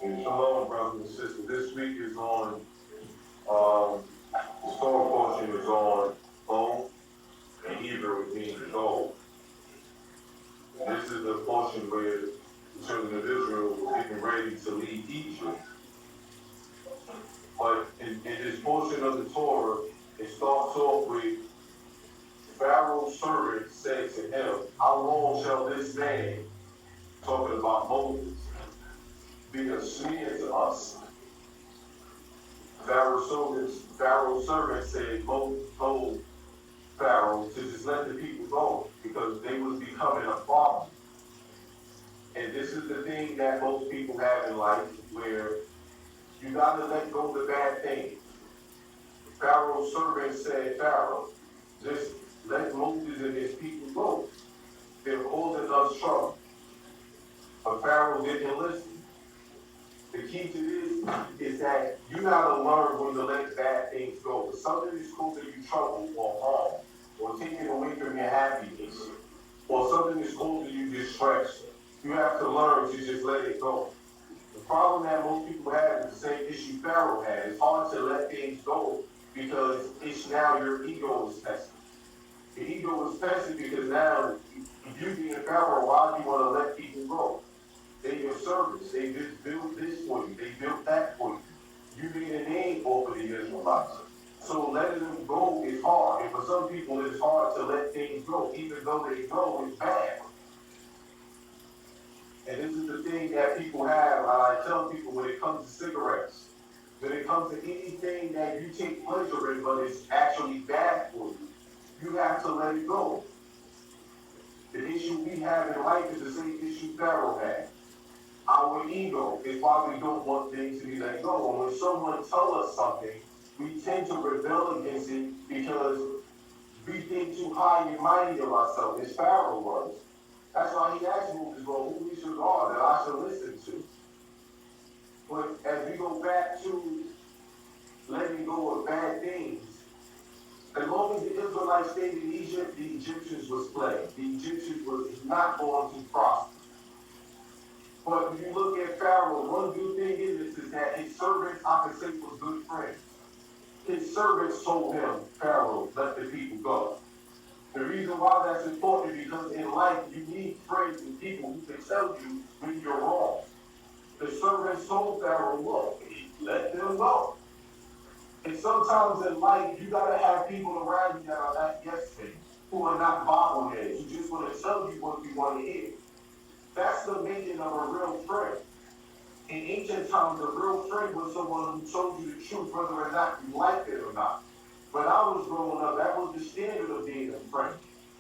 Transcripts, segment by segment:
And shalom, brothers and sisters. This week is on, the Torah portion is on Bo, and Hebrew it means gold. This is the portion where the children of Israel were getting ready to leave Egypt. But in this portion of the Torah, it starts off with Pharaoh's servant said to him, "How long shall this man," talking about Moses, "be a smear to us?" Pharaoh's servant said, told Pharaoh to just let the people go because they was becoming a problem. And this is the thing that most people have in life where you got to let go of the bad things. Pharaoh's servant said, "Pharaoh, just let Moses and his people go. They're causing us trouble." But Pharaoh didn't listen. The key to this is that you gotta learn when to let bad things go. If something is causing you trouble or harm, or taking away from your happiness, or something is causing you distress, you have to learn to just let it go. The problem that most people have is the same issue Pharaoh had. It's hard to let things go because it's now your ego is tested. The ego is tested because now you being Pharaoh, why do you want to let people go? They your servants. They just built this for you. They built that for you. You being a name over the Israelites. So letting them go is hard. And for some people, it's hard to let things go, even though they know it's bad. And this is the thing that people have. I tell people when it comes to cigarettes, when it comes to anything that you take pleasure in, but it's actually bad for you, you have to let it go. The issue we have in life is the same issue Pharaoh had. Our ego is why we don't want things to be let go. And when someone tells us something, we tend to rebel against it because we think too high and mighty of ourselves, as Pharaoh was. That's why he asked Moses, "Well, who is your God that I should listen to?" But as we go back to letting go of bad things, as long as the Israelites stayed in Egypt, the Egyptians was plagued. The Egyptians was not going to prosper. But when you look at Pharaoh, one good thing is that his servants, I could say, was good friends. His servants told him, "Pharaoh, let the people go." The reason why that's important is because in life you need friends and people who can tell you when you're wrong. The servants told Pharaoh, "Look, let them go." And sometimes in life you gotta have people around you that are not yes men, who are not bobbleheads, who just want to tell you what you want to hear. That's the making of a real friend. In ancient times, a real friend was someone who told you the truth, whether or not you liked it or not. When I was growing up, that was the standard of being a friend.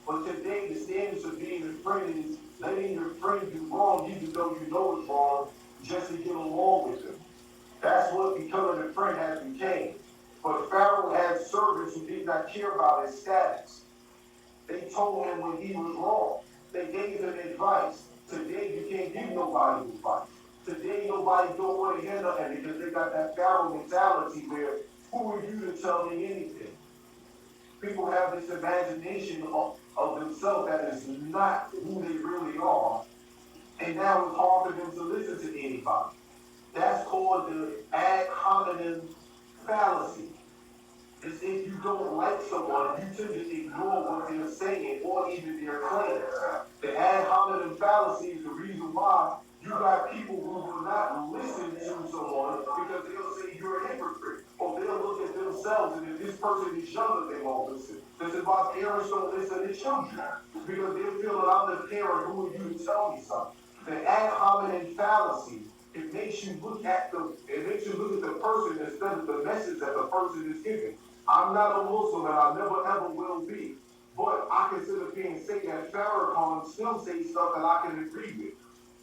But today, the standards of being a friend is letting your friend do wrong, even though you know it's wrong, just to get along with them. That's what becoming a friend has become. But Pharaoh had servants who did not care about his status. They told him when he was wrong. They gave him advice. Today, you can't give nobody advice. Today, nobody don't want to hear nothing because they got that Pharaoh mentality where, who are you to tell me anything? People have this imagination of themselves that is not who they really are. And now it's hard for them to listen to anybody. That's called the ad hominem fallacy. It's if you don't like someone, you tend to ignore what they're saying or even their claims. The ad hominem fallacy is the reason why you got people who will not listen to someone because they'll say you're a hypocrite. Or they'll look at themselves and if this person is younger, they won't listen. This is why parents don't listen to children. Because they feel that I'm the parent, who are you to tell me something? The ad hominem fallacy, it makes you look at the person instead of the message that the person is giving. I'm not a Muslim and I never ever will be. But I can sit up here and say that Farrakhan still say stuff that I can agree with.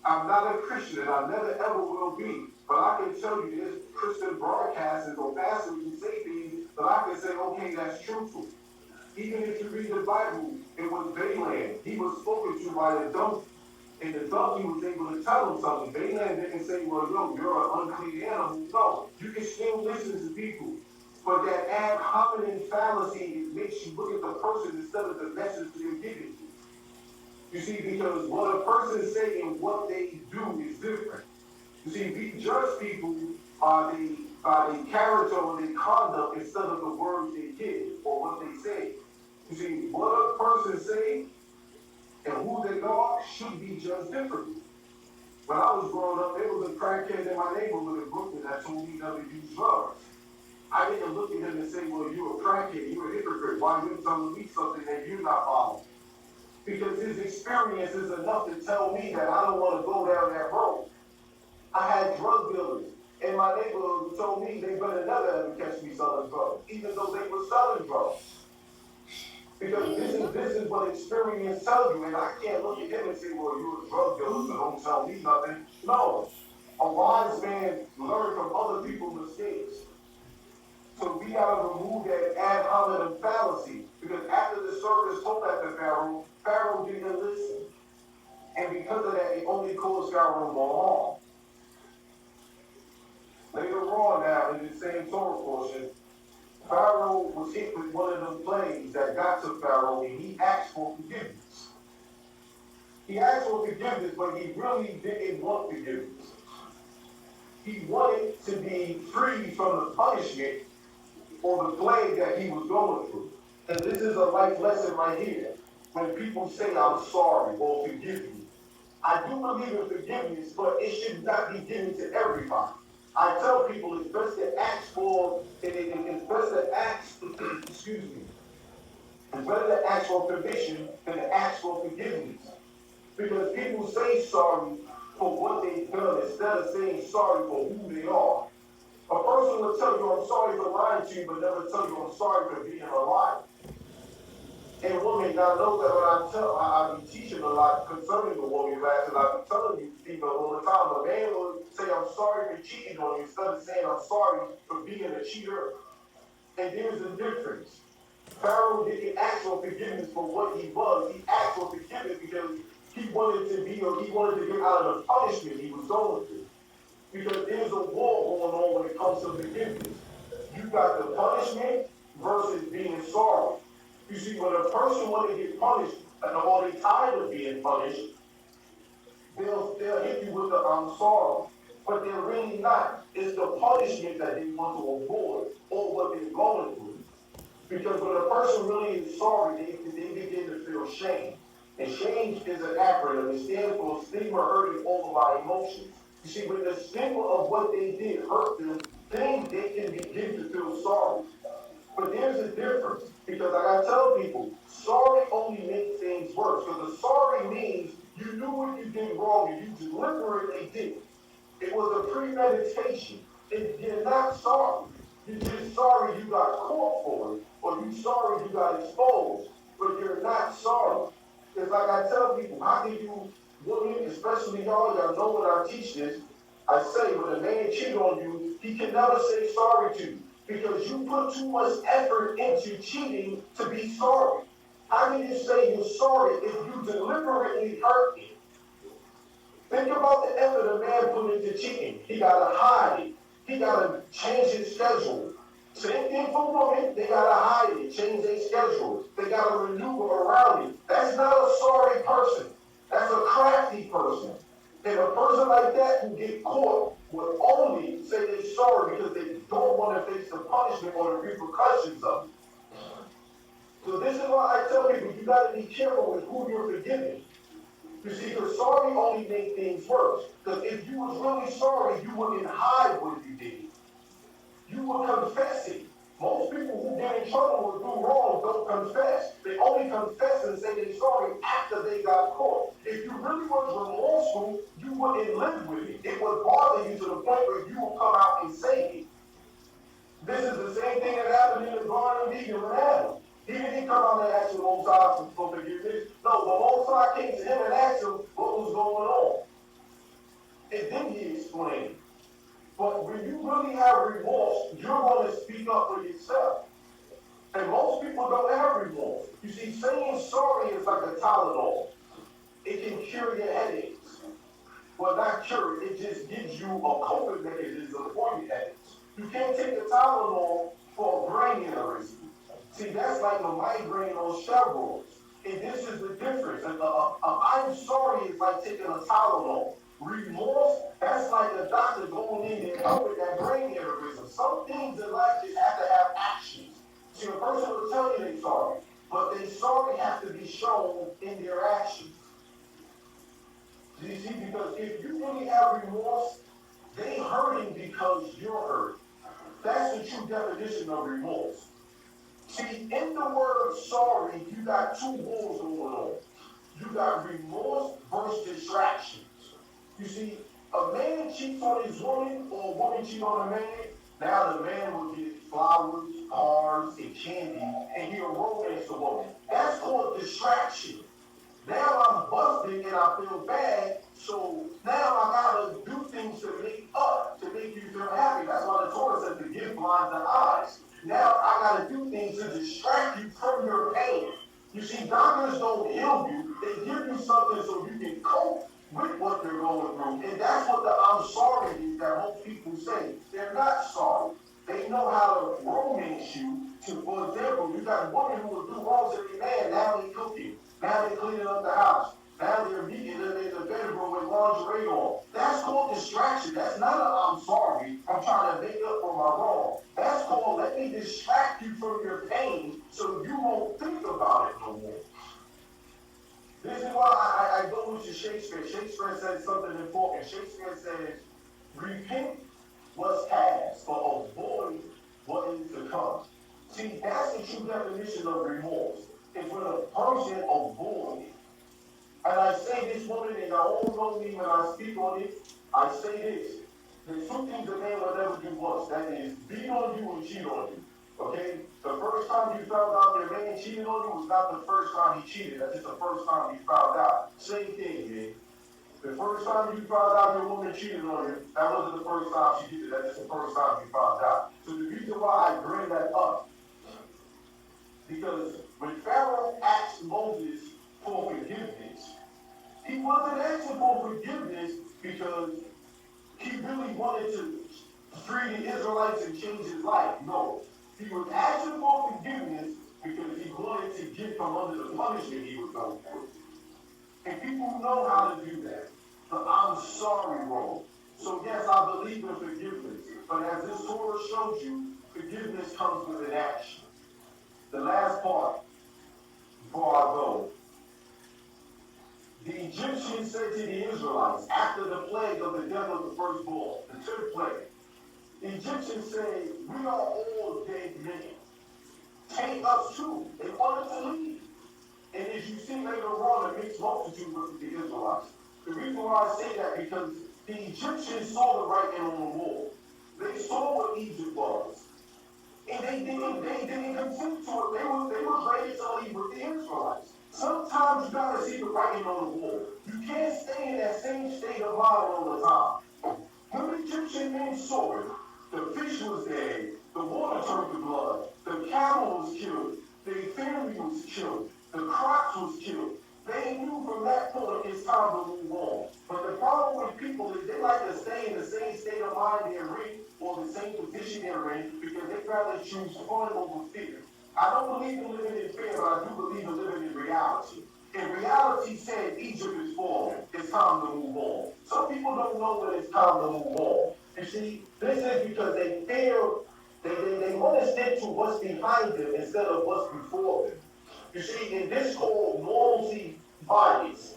I'm not a Christian and I never ever will be. But I can tell you there's Christian broadcasters or pastors who say things that I can say, okay, that's truthful. Even if you read the Bible, it was Balaam. He was spoken to by a donkey. And the donkey was able to tell him something. Balaam didn't say, well, no, you're an unclean animal. No, you can still listen to people. But that ad hominem fallacy makes you look at the person instead of the message they're giving you. You see, because what a person is saying, what they do is different. You see, we judge people by the character or the conduct instead of the words they give or what they say. You see, what a person say and who they are should be judged differently. When I was growing up, there was a crackhead in my neighborhood in Brooklyn that told me never use drugs. I didn't look at him and say, well, you're a crackhead, you're a hypocrite. Why are you telling me something that you're not following? Because his experience is enough to tell me that I don't want to go down that road. I had drug dealers in my neighborhood who told me they better never ever catch me selling drugs, even though they were selling drugs. Because this is what experience tells you, and I can't look at him and say, well, you're a drug dealer, so don't tell me nothing. No. A wise man learns from other people's mistakes. So we gotta remove that ad hominem fallacy. Because after the service told that to Pharaoh, Pharaoh didn't listen. And because of that, it only caused Pharaoh more harm. Later on now, in the same Torah portion, Pharaoh was hit with one of them plagues that got to Pharaoh, and he asked for forgiveness. He asked for forgiveness, but he really didn't want forgiveness. He wanted to be free from the punishment or the plague that he was going through. And this is a life lesson right here. When people say, I'm sorry or forgive me, I do believe in forgiveness, but it should not be given to everybody. I tell people it's best to ask for, it's best to ask, excuse me, it's better to ask for permission than to ask for forgiveness. Because people say sorry for what they've done instead of saying sorry for who they are. A person will tell you, I'm sorry for lying to you, but never tell you, I'm sorry for being a liar. And women, I know that when I be teaching a lot concerning the woman last, and I be telling you people all the time, a man will say, I'm sorry for cheating on you, instead of saying, I'm sorry for being a cheater. And there's a difference. Pharaoh didn't ask for forgiveness for what he was. He asked for forgiveness because he wanted to be, or he wanted to get out of the punishment he was going through. Because there's a war going on when it comes to forgiveness. You got the punishment versus being sorry. You see, when a person wants to get punished, or they're tired of being punished, they'll hit you with the I'm sorry. But they're really not. It's the punishment that they want to avoid, or what they're going through. Because when a person really is sorry, they begin to feel shame. And shame is an acronym. It stands for stigma, hurting over my emotions. You see, when the stigma of what they did hurt them, then they can begin to feel sorry. But there's a difference, because like I tell people, sorry only makes things worse. Because the sorry means you knew what you did wrong and you deliberately did it. It was a premeditation. You're not sorry. You're just sorry you got caught for it, or you're sorry you got exposed, but you're not sorry. It's like I tell people, how can you, women, especially y'all know when I teach this, I say when a man cheats on you, he can never say sorry to you. Because you put too much effort into cheating to be sorry. How can you say you're sorry if you deliberately hurt him? Think about the effort a man put into cheating. He got to hide it. He got to change his schedule. Same thing for women. They got to hide it, change their schedule. They got to maneuver around it. That's not a sorry person. That's a crafty person. And a person like that who get caught would only say they're sorry because they don't want to face the punishment or the repercussions of it. So this is why I tell people, you got to be careful with who you're forgiving. You see, because sorry only make things worse. Because if you was really sorry, you wouldn't hide what you did. You would confess it. Most people who get in trouble or do wrong don't confess. They only confess and say they're sorry after they got caught. If you really was remorseful, you wouldn't live with it. It would bother you to the point where you will come out and say it. This is the same thing that happened in the Garden of Eden with Adam. He didn't come out and ask the Most High for forgiveness. No, the Most High came to him and asked him what was going on. And then he explained. But when you really have remorse, you're going to speak up for yourself. And most people don't have remorse. You see, saying sorry is like a Tylenol. It can cure your headaches. Well, not cure it, it just gives you a coping mechanism for your headaches. You can't take a Tylenol for a brain aneurysm. See, that's like a migraine on steroids. And this is the difference. I'm sorry is like taking a Tylenol. Remorse, that's like a doctor going in and helping that brain aneurysm. Some things in life just have to have actions. See, a person will tell you they're sorry, but they sorry have to be shown in their actions. You see, because if you really have remorse, they hurting because you're hurt. That's the true definition of remorse. See, in the word sorry, you got two wolves going on. You got remorse versus distractions. You see, a man cheats on his woman or a woman cheats on a man, now the man will get flowers, cars, and candy, and he'll romance the woman. That's called distraction. Now I'm busted and I feel bad, so now I gotta do things to make up, to make you feel happy. That's why the Torah says the gift blinds the eyes. Now I gotta do things to distract you from your pain. You see, doctors don't heal you, they give you something so you can cope with what you're going through. And that's what the I'm sorry is that most people say. They're not sorry. They know how to romance you. For example, you got a woman who will do wrong to their man, now they cooking. Now they're cleaning up the house. Now they're meeting in the bedroom with lingerie on. That's called distraction. That's not a I'm sorry. I'm trying to make up for my wrong. That's called let me distract you from your pain so you won't think about it no more. This is why I go into Shakespeare. Shakespeare says something important. Shakespeare says, repent what's past, but avoid what is to come. See, that's the true definition of remorse. It's when a person avoids. And I say this woman, and I all know me when I speak on it, I say this. There's two things a man will never do once. That is, beat on you and cheat on you. Okay? The first time you found out your man cheated on you was not the first time he cheated. That's just the first time you found out. Same thing, man. The first time you found out your woman cheated on you, that wasn't the first time she did it. That's just the first time you found out. So the reason why I bring that up, because when Pharaoh asked Moses for forgiveness, he wasn't asking for forgiveness because he really wanted to free the Israelites and change his life. No. He was asking for forgiveness because he wanted to get from under the punishment he was going through. And people know how to do that. The I'm sorry role. So yes, I believe in forgiveness. But as this Torah shows you, forgiveness comes with an action. The last part, before I go, the Egyptians said to the Israelites, after the plague of the death of the firstborn, the third plague, the Egyptians said, we are all dead men. Take us too. They wanted to leave. And as you see later on, a mixed multitude with the Israelites. The reason why I say that, because the Egyptians saw the writing on the wall. They saw what Egypt was. And they didn't consent to it. They were ready to leave with the Israelites. Sometimes you gotta see the writing on the wall. You can't stay in that same state of mind all the time. When the Egyptian men saw it, the fish was dead, the water turned to blood, the cattle was killed, their family was killed, the crops was killed. They knew from that point it's time to move on. But the problem with people is they like to stay in the same state of mind they're in or the same position they're in because they'd rather choose fun over fear. I don't believe in living in fear, but I do believe in living in reality. And reality said Egypt is falling. It's time to move on. Some people don't know when it's time to move on. You see, this is because they feel they want to stick to what's behind them instead of what's before them. You see, in this called normalcy bias.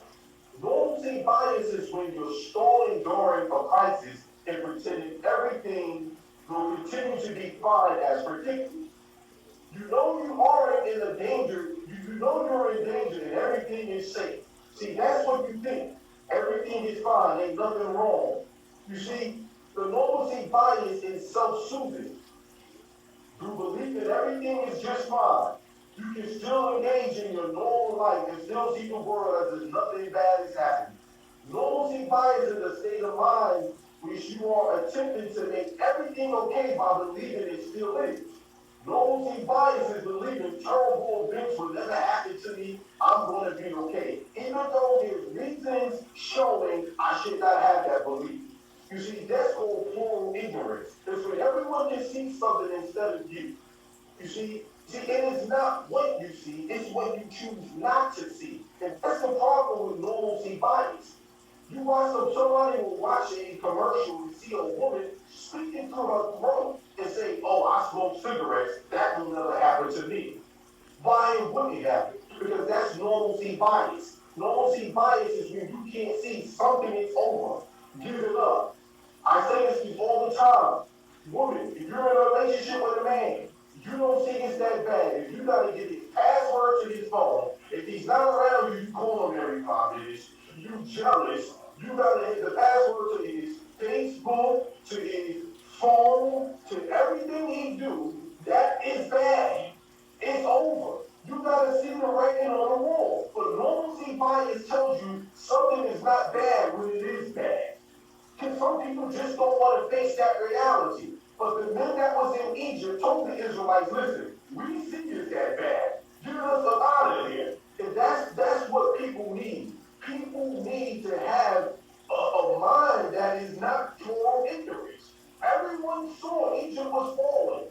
Normalcy bias is when you're stalling during a crisis and pretending everything will continue to be fine as predicted. You know you are in a danger, you know you're in danger and everything is safe. See, that's what you think. Everything is fine, ain't nothing wrong. You see, the normalcy bias is self-soothing. You believe that everything is just fine. You can still engage in your normal life and still see the world as if nothing bad is happening. Normalcy bias is a state of mind which you are attempting to make everything okay by believing it still is. Normalcy bias is believing terrible events will never happen to me, I'm going to be okay. Even though there's reasons showing I should not have that belief. You see, that's called plural ignorance. It's when everyone can see something instead of you. You see, it is not what you see, it's what you choose not to see. And that's the problem with normalcy bias. You watch somebody will watch a commercial and see a woman speaking through her throat and say, "Oh, I smoke cigarettes. That will never happen to me." Why would it happen? Because that's normalcy bias. Normalcy bias is when you can't see something is over. Give it up. I say this all the time. Woman, if you're in a relationship with a man, you don't think it's that bad. If you gotta get his password to his phone, if he's not around you, you call him every 5 minutes. You jealous. You gotta hit the password to his Facebook, to his phone, to everything he do. That is bad. It's over. You gotta see the writing on the wall. But normalcy bias tells you something is not bad when it is bad. Because some people just don't want to face that reality. But the men that was in Egypt told the Israelites, listen, we see it's that bad. Get us up out of here. And that's what people need. People need to have a mind that is not pure ignorance. Everyone saw Egypt was falling.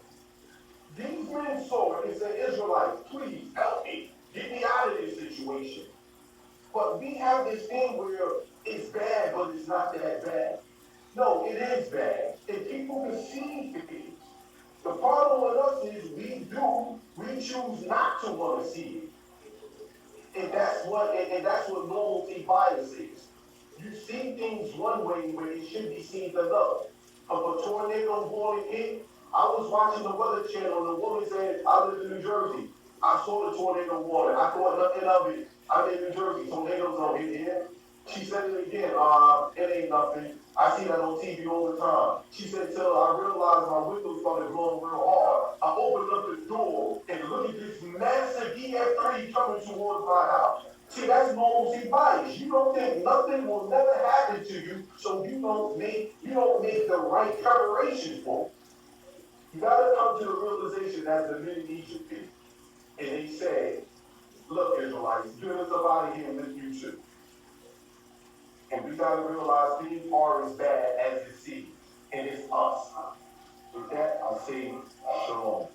These men saw it and said, Israelites, please help me. Get me out of this situation. But we have this thing where it's bad, but it's not that bad. No, it is bad. And people can see things. The problem with us is we choose not to want to see it. And that's what normalcy bias is. You see things one way when it should be seen another. Of a tornado blowing in, I was watching the Weather Channel and the woman said, I live in New Jersey. I saw the tornado warning. I thought nothing of it. I'm in New Jersey. Tornadoes don't hit here. She said it again. It ain't nothing. I see that on TV all the time. She said, till I realized my window started blowing real hard. I opened up the door and look at this massive EF3 coming towards my house. See, that's normalcy bias. You don't think nothing will never happen to you, so you don't make the right preparation for it. You gotta come to the realization as the men in Egypt did. And they said, look, Israelites, get us up out of here and let you too. And we gotta realize things are as bad as it seems. And it's us. With that, I'll say shalom.